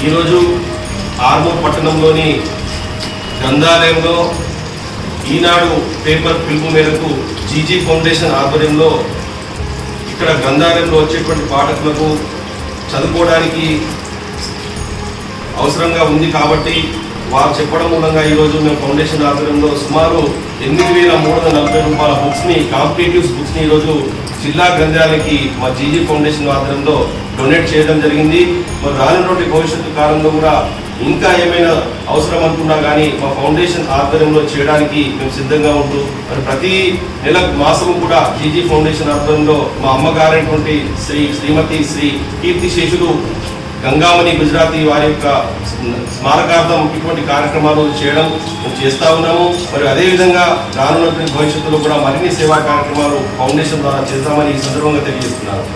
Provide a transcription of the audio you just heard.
ఈరోజు ఆర్మూర్ పట్టణంలోని గ్రంథాలయంలో ఈనాడు పేపర్ పిలుపు మేరకు జీజీ ఫౌండేషన్ ఆధ్వర్యంలో ఇక్కడ గ్రంథాలయంలో వచ్చేటువంటి పాఠకులకు చదువుకోవడానికి అవసరంగా ఉంది కాబట్టి వారు చెప్పడం మూలంగా ఈరోజు మేము ఫౌండేషన్ ఆధ్వర్యంలో సుమారు 8,340 రూపాయల బుక్స్ని కాంపిటేటివ్స్ బుక్స్ని ఈరోజు జిల్లా గ్రంథాలయానికి మా జీజీ ఫౌండేషన్ ఆధ్వర్యంలో డొనేట్ చేయడం జరిగింది. మరి రానున్నటువంటి భవిష్యత్తు కాలంలో కూడా ఇంకా ఏమైనా అవసరం అనుకున్నా కానీ మా ఫౌండేషన్ ఆధ్వర్యంలో చేయడానికి మేము సిద్ధంగా ఉంటూ మరి ప్రతి నెల మాసం కూడా జీజీ ఫౌండేషన్ ఆధ్వర్యంలో మా అమ్మగారైనటువంటి శ్రీమతి శ్రీ కీర్తిశేషులు గంగామణి గుజరాతీ వారి యొక్క స్మారకార్థం ఇటువంటి కార్యక్రమాలు చేయడం మేము చేస్తూ ఉన్నాము. మరి అదేవిధంగా రానున్నటువంటి భవిష్యత్తులో కూడా మరిన్ని సేవా కార్యక్రమాలు ఫౌండేషన్ ద్వారా చేద్దామని ఈ సందర్భంగా తెలియజేస్తున్నాను.